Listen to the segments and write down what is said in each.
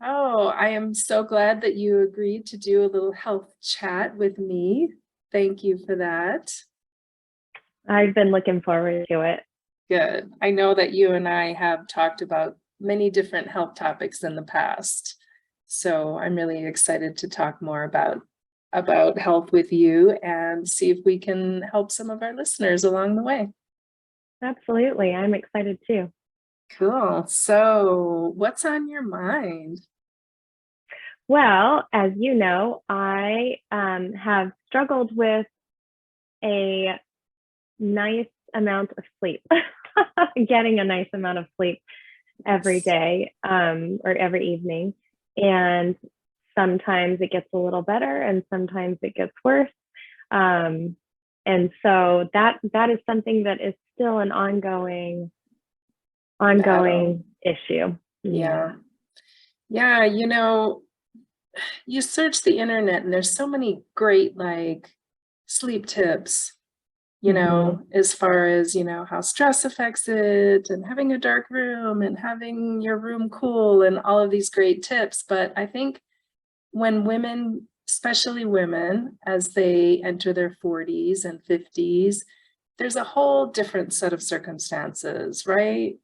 Oh, I am so glad that you agreed to do a little health chat with me. Thank you for that. I've been looking forward to it. Good. I know that you and I have talked about many different health topics in the past. So I'm really excited to talk more about health with you and see if we can help some of our listeners along the way. Absolutely. I'm excited too. Cool. So, what's on your mind? Well, as you know, I have struggled with a nice amount of sleep, getting a nice amount of sleep every Yes. day or every evening. And sometimes it gets a little better and sometimes it gets worse. Um, and so that is something that is still an Battle. ongoing issue. Yeah. Yeah. Yeah, you search the internet and there's so many great like sleep tips, Hmm. as far as, how stress affects it and having a dark room and having your room cool and all of these great tips. But I think when women, especially women, as they enter their 40s and 50s, there's a whole different set of circumstances, right?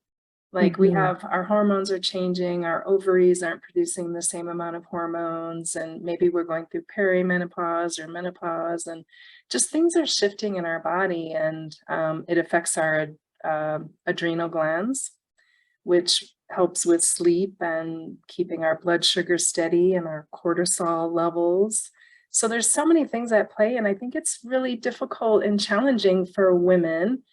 Like we Hmm. have our hormones are changing, our ovaries aren't producing the same amount of hormones, and maybe we're going through perimenopause or menopause, and just things are shifting in our body, and it affects our adrenal glands, which helps with sleep and keeping our blood sugar steady and our cortisol levels. So there's so many things at play, and I think it's really difficult and challenging for women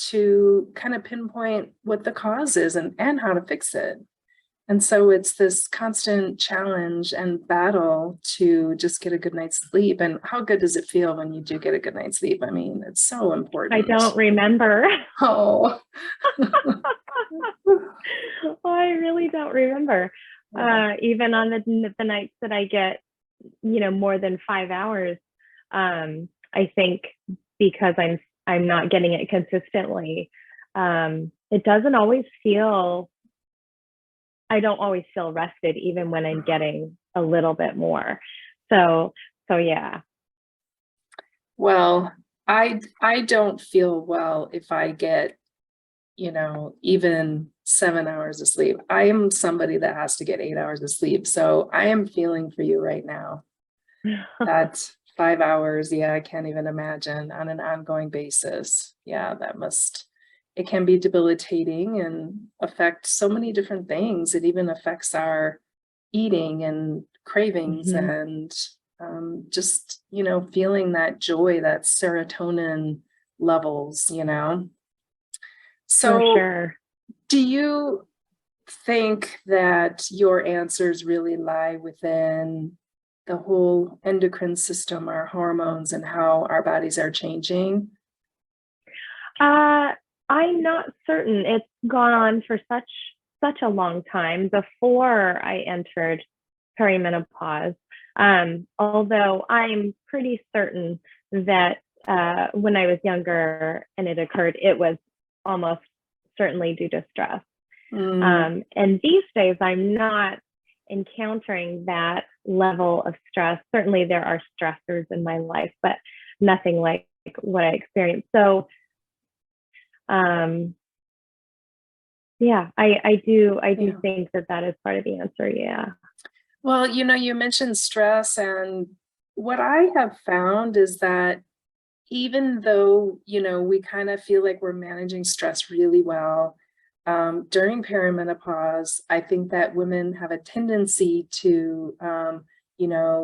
to kind of pinpoint what the cause is and how to fix it. And so it's this constant challenge and battle to just get a good night's sleep. And how good does it feel when you do get a good night's sleep? I mean, it's so I important. don't remember. Oh, I really don't remember. yeah. Even on the nights that I get, more than 5 hours, I think because I'm not getting it consistently, it doesn't always feel. I don't always feel rested, even when I'm getting a little bit more. So so yeah. Well, I don't feel well if I get, even 7 hours of sleep. I am somebody that has to get 8 hours of sleep. So I am feeling for you right now. That 5 hours, yeah, I can't even imagine on an ongoing basis. Yeah, it can be debilitating and affect so many different things. It even affects our eating and cravings Hmm. and just, feeling that joy, that serotonin levels. For So, sure. do you think that your answers really lie within the whole endocrine system, our hormones, and how our bodies are changing? Uh, I'm not certain. It's gone on for such a long time before I entered perimenopause. Although I'm pretty certain that when I was younger and it occurred, it was almost certainly due to stress. Mm, And these days, I'm not encountering that level of stress. Certainly, there are stressors in my life, but nothing like what I experienced. So, um, yeah, I do yeah. think that is part of the answer. Yeah. Well, you mentioned stress, and what I have found is that even though, we kind of feel like we're managing stress really well, during perimenopause, I think that women have a tendency to,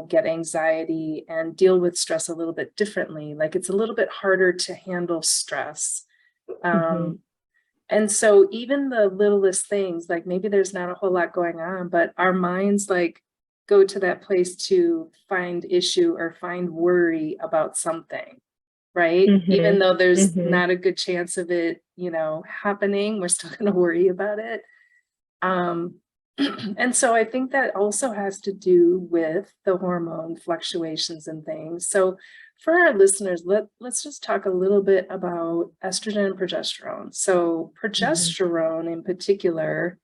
get anxiety and deal with stress a little bit differently. Like it's a little bit harder to handle stress. Hmm. Um, and so even the littlest things, like maybe there's not a whole lot going on, but our minds like go to that place to find issue or find worry about something, right? Hmm. Even though there's Hmm. not a good chance of it, happening, we're still going to worry about it. Um, and so I think that also has to do with the hormone fluctuations and things. So for our listeners, let's just talk a little bit about estrogen and progesterone. So Hmm. progesterone in particular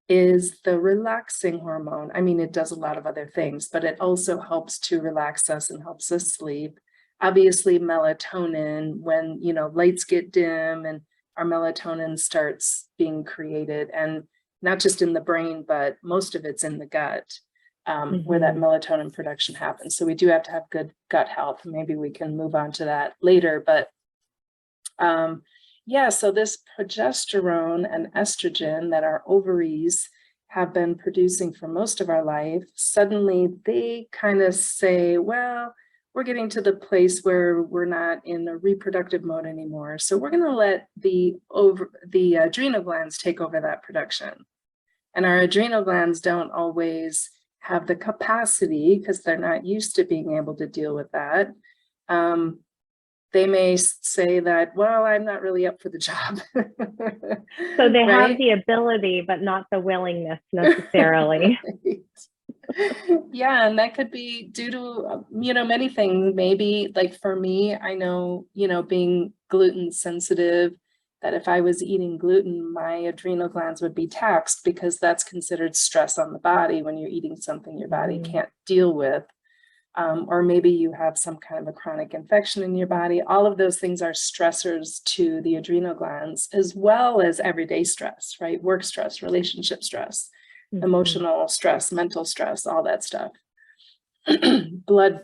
is the relaxing hormone. I mean, it does a lot of other things, but it also helps to relax us and helps us sleep. Obviously, melatonin, when, lights get dim and our melatonin starts being created, and not just in the brain, but most of it's in the gut, where that melatonin production happens. So we do have to have good gut health. Maybe we can move on to that later, but yeah, so this progesterone and estrogen that our ovaries have been producing for most of our life, suddenly they kind of say, well, we're getting to the place where we're not in a reproductive mode anymore. So we're going to let the adrenal glands take over that production. And our adrenal glands don't always have the capacity, because they're not used to being able to deal with that. They may say that, well, I'm not really up for the job. So they right? have the ability, but not the willingness necessarily. Yeah, and that could be due to, many things. Maybe like for me, I know, being gluten sensitive, that if I was eating gluten, my adrenal glands would be taxed, because that's considered stress on the body when you're eating something your body can't deal with. Or maybe you have some kind of a chronic infection in your body. All of those things are stressors to the adrenal glands, as well as everyday stress, right? Work stress, relationship stress, emotional stress, mental stress, all that stuff. blood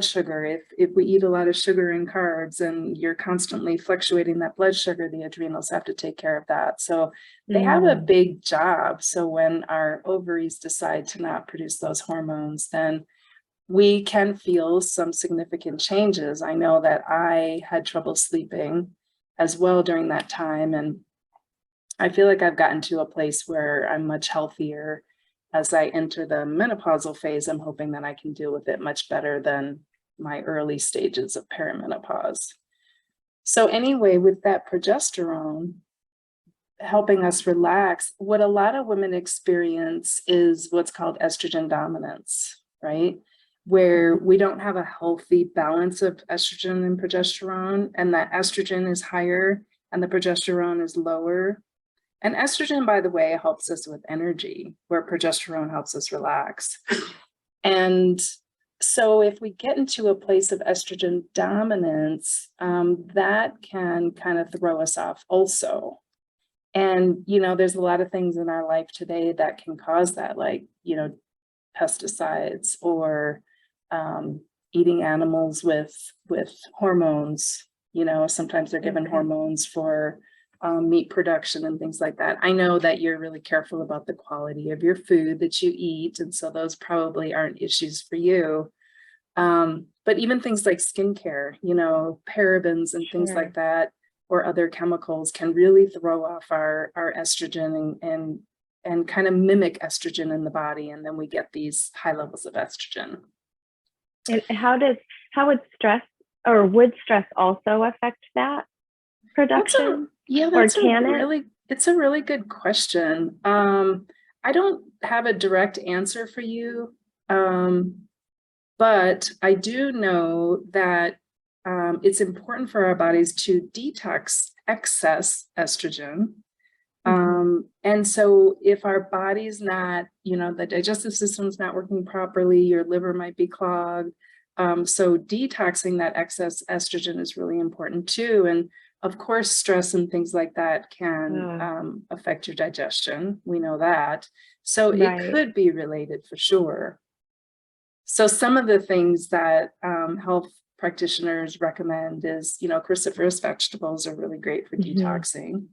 sugar. If we eat a lot of sugar and carbs and you're constantly fluctuating that blood sugar, the adrenals have to take care of that. So they have a big job. So when our ovaries decide to not produce those hormones, then we can feel some significant changes. I know that I had trouble sleeping as well during that time. And I feel like I've gotten to a place where I'm much healthier as I enter the menopausal phase. I'm hoping that I can deal with it much better than my early stages of perimenopause. So anyway, with that progesterone helping us relax, what a lot of women experience is what's called estrogen dominance, right? Where we don't have a healthy balance of estrogen and progesterone, and that estrogen is higher and the progesterone is lower. And estrogen, by the way, helps us with energy, where progesterone helps us relax. And so if we get into a place of estrogen dominance, that can kind of throw us off also. And, there's a lot of things in our life today that can cause that, like, pesticides, or eating animals with hormones. Sometimes they're given hormones for meat production and things like that. I know that you're really careful about the quality of your food that you eat, and so those probably aren't issues for you. But even things like skincare, parabens and things like that, or other chemicals, can really throw off our estrogen and kind of mimic estrogen in the body, and then we get these high levels of estrogen. And would stress also affect that production? It's a really good question. I don't have a direct answer for you, but I do know that it's important for our bodies to detox excess estrogen. And so if our body's not, the digestive system's not working properly, your liver might be clogged. So detoxing that excess estrogen is really important too. And of course, stress and things like that can affect your digestion. We know that. So it could be related for sure. So some of the things that health practitioners recommend is, cruciferous vegetables are really great for detoxing.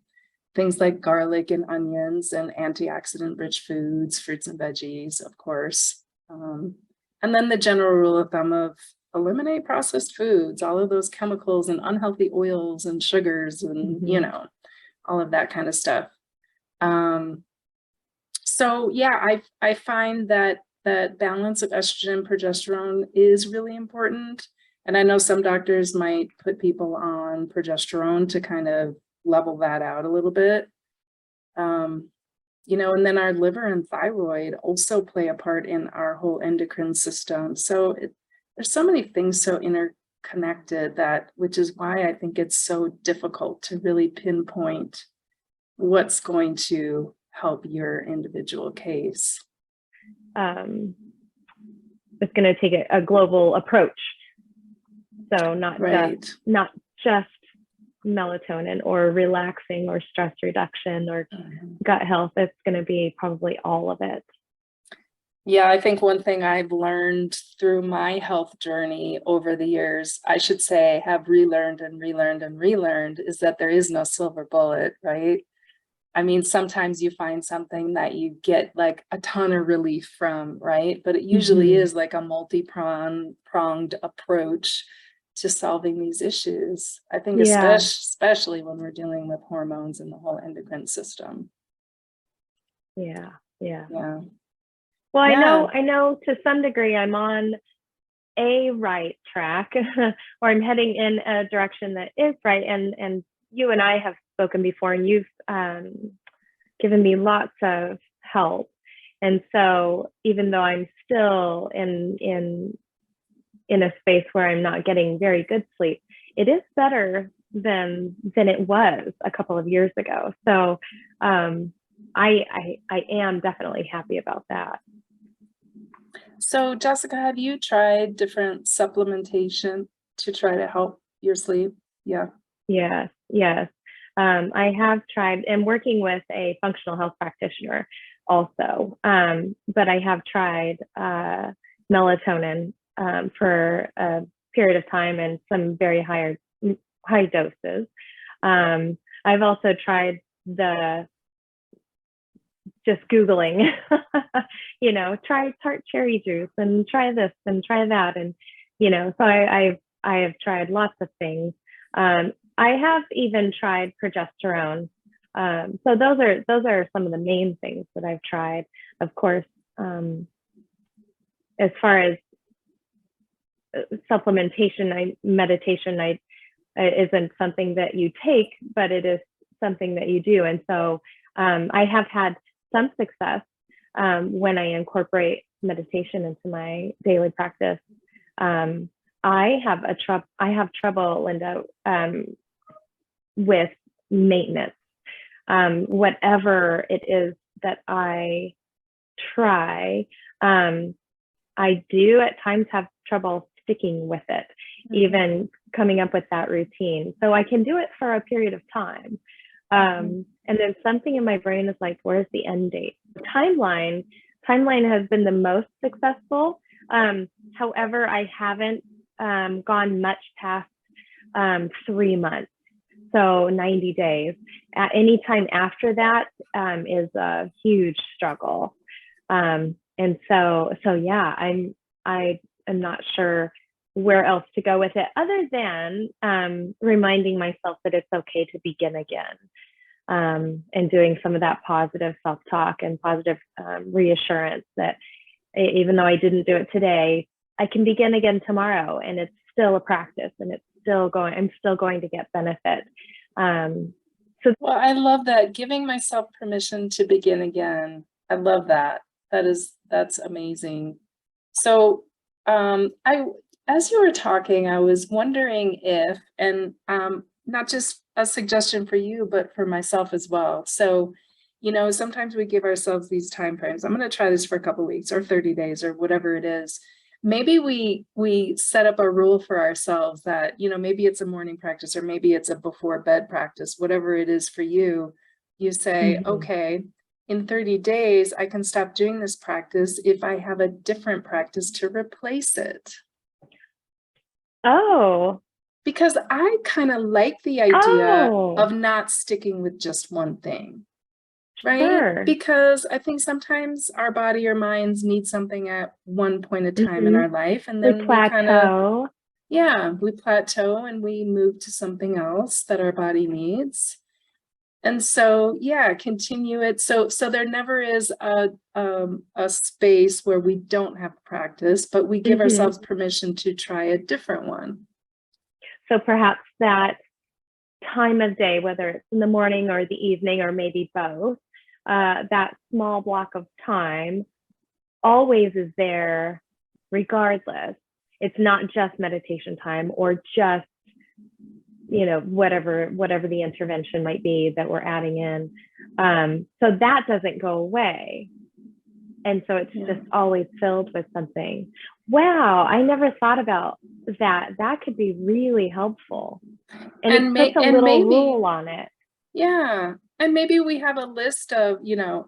Things like garlic and onions and antioxidant-rich foods, fruits and veggies, of course. And then the general rule of thumb of eliminate processed foods, all of those chemicals and unhealthy oils and sugars and, all of that kind of stuff. So yeah, I find that balance of estrogen and progesterone is really important. And I know some doctors might put people on progesterone to kind of level that out a little bit. And then our liver and thyroid also play a part in our whole endocrine system. So there's so many things so interconnected, which is why I think it's so difficult to really pinpoint what's going to help your individual case. It's going to take a global approach. So not just melatonin or relaxing or stress reduction or gut health. It's going to be probably all of it. Yeah, I think one thing I've learned through my health journey over the years, I should say, have relearned and relearned and relearned, is that there is no silver bullet, right? I mean, sometimes you find something that you get like a ton of relief from, right? But it usually is like a multi-pronged approach to solving these issues. I think especially when we're dealing with hormones and the whole endocrine system. Yeah. Well, Yeah. I know to some degree I'm on a right track or I'm heading in a direction that is right. And you and I have spoken before, and you've given me lots of help. And so even though I'm still in a space where I'm not getting very good sleep, it is better than it was a couple of years ago. So I am definitely happy about that. So Jessica, have you tried different supplementation to try to help your sleep? Yeah. Yes. I have tried, and working with a functional health practitioner also, but I have tried melatonin for a period of time and some very high doses. I've also tried just Googling, try tart cherry juice and try this and try that. And, so I have tried lots of things. I have even tried progesterone. So those are some of the main things that I've tried. Of course, as far as supplementation, meditation, isn't something that you take, but it is something that you do. And so I have had some success when I incorporate meditation into my daily practice. I have trouble, Linda, with maintenance. Whatever it is that I try, I do at times have trouble sticking with it, even coming up with that routine. So I can do it for a period of time. And then something in my brain is like, where's the end date? Timeline has been the most successful. However, I haven't gone much past 3 months, so 90 days. At any time after that is a huge struggle. And so yeah, I am not sure where else to go with it other than reminding myself that it's okay to begin again. And doing some of that positive self-talk and positive reassurance that even though I didn't do it today, I can begin again tomorrow, and it's still a practice, and I'm still going to get benefit. Well, I love that, giving myself permission to begin again. I love that. That's amazing. So as you were talking, I was wondering if, and not just a suggestion for you, but for myself as well. So, sometimes we give ourselves these time frames. I'm going to try this for a couple of weeks or 30 days or whatever it is. Maybe we set up a rule for ourselves that, maybe it's a morning practice or maybe it's a before bed practice, whatever it is for you. You say, okay, in 30 days, I can stop doing this practice if I have a different practice to replace it. Oh. Because I kind of like the idea of not sticking with just one thing, right? Sure. Because I think sometimes our body or minds need something at one point of time in our life, and then we plateau. We plateau and we move to something else that our body needs. And so, continue it. So there never is a space where we don't have practice, but we give ourselves permission to try a different one. So perhaps that time of day, whether it's in the morning or the evening or maybe both, that small block of time always is there regardless. It's not just meditation time or just, whatever the intervention might be that we're adding in. So that doesn't go away. And so it's just always filled with something. Wow, I never thought about that. That could be really helpful. And it puts a little rule on it. Yeah. And maybe we have a list of,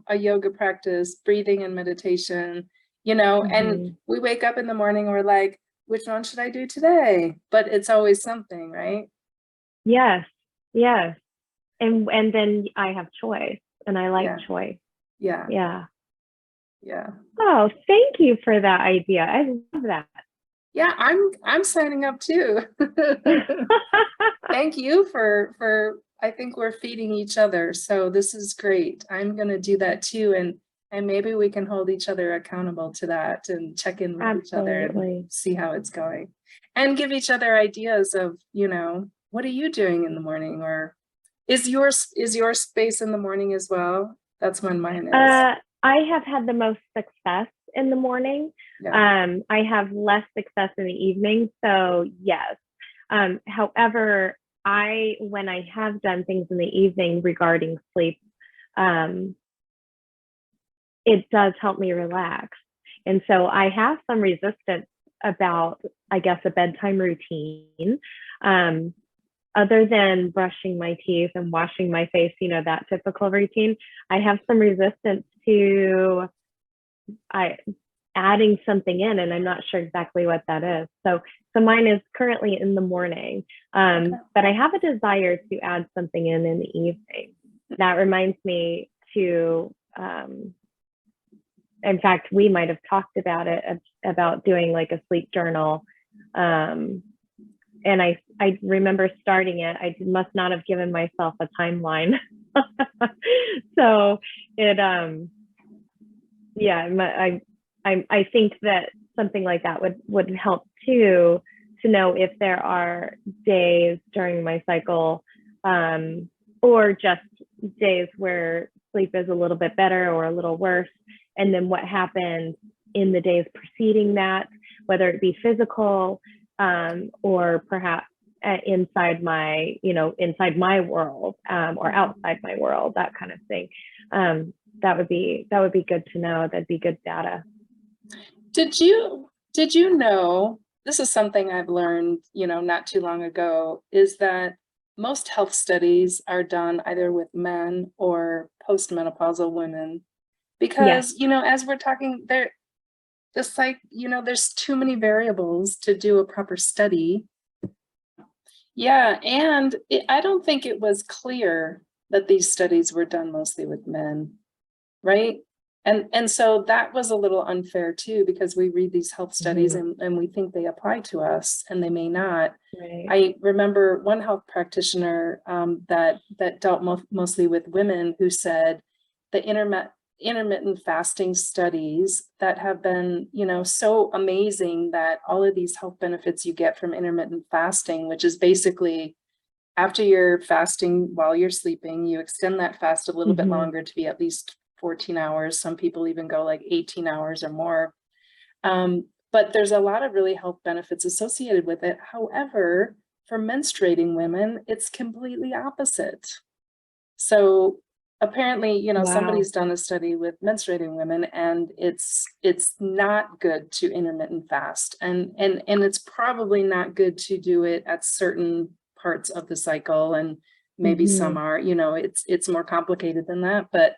a yoga practice, breathing and meditation, and we wake up in the morning, we're like, which one should I do today? But it's always something, right? Yes. Yes. And then I have choice, and I like choice. Yeah. Yeah. Yeah. Oh, thank you for that idea. I love that. Yeah, I'm signing up too. Thank you for I think we're feeding each other. So this is great. I'm going to do that too. And maybe we can hold each other accountable to that and check in with each other and see how it's going. And give each other ideas of, what are you doing in the morning? Or is your space in the morning as well? That's when mine is. I have had the most success in the morning. Yeah. I have less success in the evening. So yes. However, when I have done things in the evening regarding sleep, it does help me relax. And so I have some resistance about, I guess, a bedtime routine. Other than brushing my teeth and washing my face, that typical routine, I have some resistance to adding something in, and I'm not sure exactly what that is. So mine is currently in the morning, but I have a desire to add something in the evening. That reminds me to, in fact, we might have talked about it, about doing like a sleep journal. And I remember starting it. I must not have given myself a timeline. So it, I think that something like that would help too, to know if there are days during my cycle, or just days where sleep is a little bit better or a little worse, and then what happened in the days preceding that, whether it be physical, or perhaps inside my world, or outside my world, that kind of thing. That would be good to know. That'd be good data. Did you know, this is something I've learned, not too long ago, is that most health studies are done either with men or postmenopausal women, because, as we're talking there, there's too many variables to do a proper study. Yeah. And I don't think it was clear that these studies were done mostly with men. Right. And so that was a little unfair too, because we read these health studies and we think they apply to us, and they may not. Right. I remember one health practitioner that dealt mostly with women, who said the intermittent fasting studies that have been, so amazing, that all of these health benefits you get from intermittent fasting, which is basically after you're fasting while you're sleeping, you extend that fast a little bit longer to be at least 14 hours. Some people even go like 18 hours or more. But there's a lot of really health benefits associated with it. However, for menstruating women, it's completely opposite. So apparently, somebody's done a study with menstruating women, and it's not good to intermittent fast. And it's probably not good to do it at certain parts of the cycle. And maybe some are, it's more complicated than that. But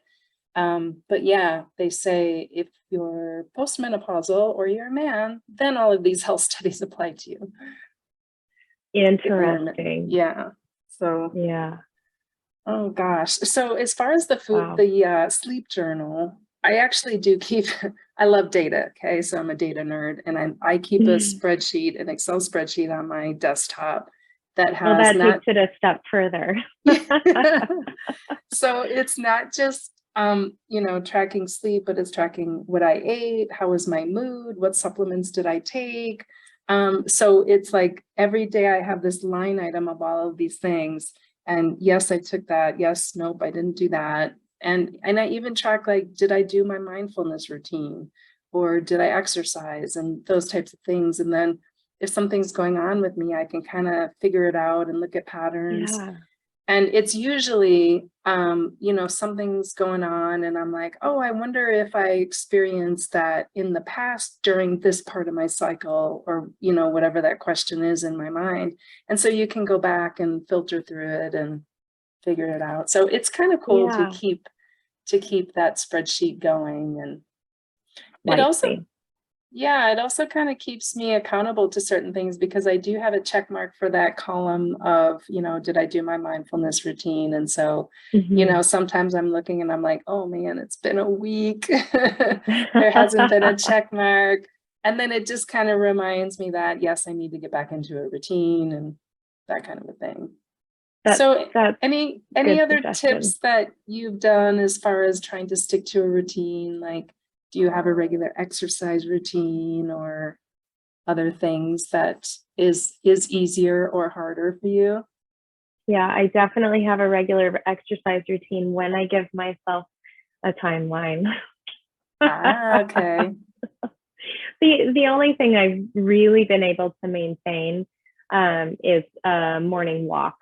yeah, they say if you're postmenopausal or you're a man, then all of these health studies apply to you. Interesting. Yeah. So yeah. Oh gosh. So as far as the sleep journal, I actually do keep, I love data. Okay. So I'm a data nerd, and I keep a spreadsheet, an Excel spreadsheet on my desktop that has takes it a step further. So it's not just tracking sleep, but it's tracking what I ate, how was my mood, what supplements did I take. So it's like every day I have this line item of all of these things. And yes, I took that. Yes, nope, I didn't do that. And I even track, like, did I do my mindfulness routine, or did I exercise, and those types of things. And then if something's going on with me, I can kind of figure it out and look at patterns. Yeah. And it's usually, something's going on and I'm like, oh, I wonder if I experienced that in the past during this part of my cycle, or, whatever that question is in my mind. And so you can go back and filter through it and figure it out. So it's kind of cool to Yeah. keep that spreadsheet going. And it Light also, space. yeah, it also kind of keeps me accountable to certain things, because I do have a check mark for that column of, did I do my mindfulness routine? And so, sometimes I'm looking and I'm like, oh man, it's been a week. There hasn't been a check mark. And then it just kind of reminds me that, yes, I need to get back into a routine and that kind of a thing. So That's any good other suggestion. tips that you've done as far as trying to stick to a routine? Like, do you have a regular exercise routine or other things that is easier or harder for you? Yeah, I definitely have a regular exercise routine when I give myself a timeline. Ah, okay. The only thing I've really been able to maintain is a morning walk.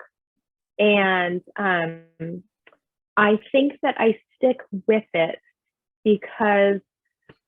And I think that I stick with it because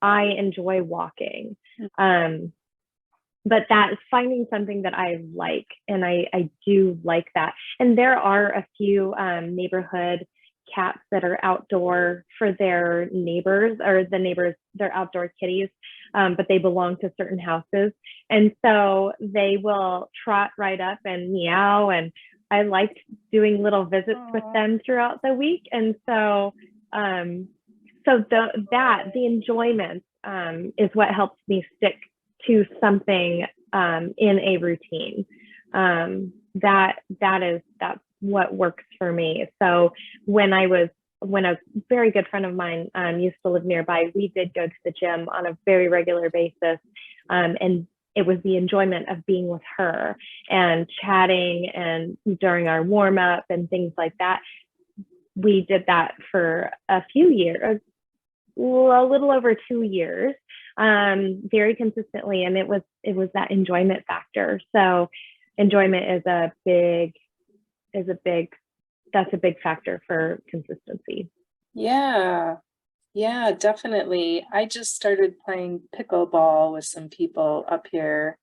I enjoy walking. But that is finding something that I like, and I do like that. And there are a few neighborhood cats that are outdoor for their neighbors, or the neighbors, they're outdoor kitties, but they belong to certain houses. And so they will trot right up and meow. And I like doing little visits with them throughout the week. And so, the enjoyment is what helps me stick to something in a routine. That's what works for me. So when a very good friend of mine used to live nearby, we did go to the gym on a very regular basis, and it was the enjoyment of being with her and chatting, and during our warm up and things like that. We did that for a few years, a little over 2 years, very consistently, and it was that enjoyment factor. So enjoyment is a big factor for consistency. Yeah, definitely. I just started playing pickleball with some people up here.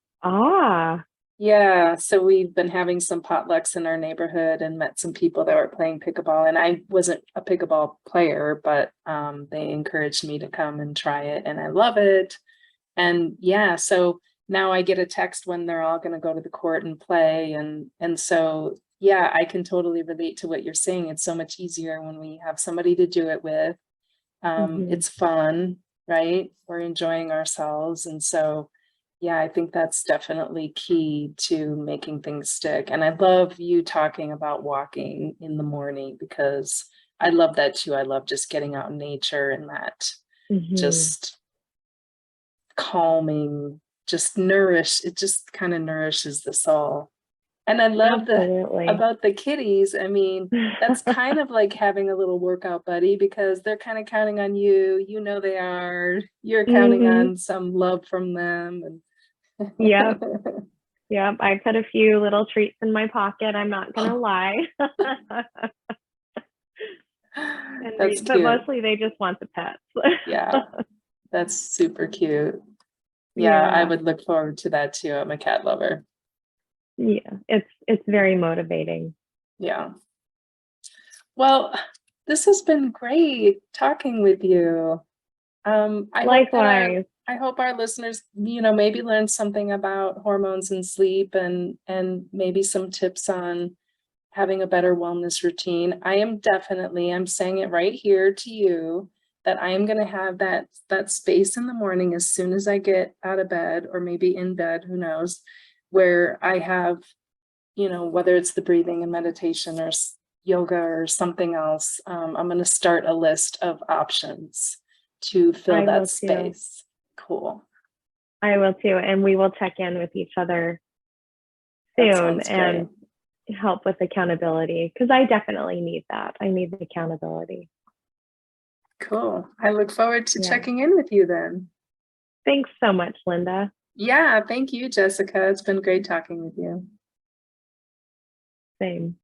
Yeah, so we've been having some potlucks in our neighborhood and met some people that were playing pickleball. And I wasn't a pickleball player, but they encouraged me to come and try it, and I love it. And yeah, so now I get a text when they're all going to go to the court and play, and so yeah, I can totally relate to what you're saying. It's so much easier when we have somebody to do it with. It's fun, right? We're enjoying ourselves, and so yeah, I think that's definitely key to making things stick. And I love you talking about walking in the morning, because I love that too. I love just getting out in nature, and that just calming, it just kind of nourishes the soul. And I love about the kitties. I mean, that's kind of like having a little workout buddy, because they're kind of counting on you. They are. You're counting on some love from them. And Yeah. I put a few little treats in my pocket. I'm not gonna lie. That's but cute. mostly they just want the pets. Yeah, that's super cute. Yeah, I would look forward to that too. I'm a cat lover. Yeah, it's very motivating. Yeah. Well, this has been great talking with you. Likewise. I hope our listeners, maybe learn something about hormones and sleep, and maybe some tips on having a better wellness routine. I'm saying it right here to you, that I am going to have that space in the morning as soon as I get out of bed, or maybe in bed, who knows, where I have, whether it's the breathing and meditation or yoga or something else. I'm going to start a list of options to fill that space. Cool. I will too. And we will check in with each other soon and help with accountability, because I definitely need that. I need the accountability. Cool. I look forward to checking in with you then. Thanks so much, Linda. Yeah, thank you, Jessica. It's been great talking with you. Same.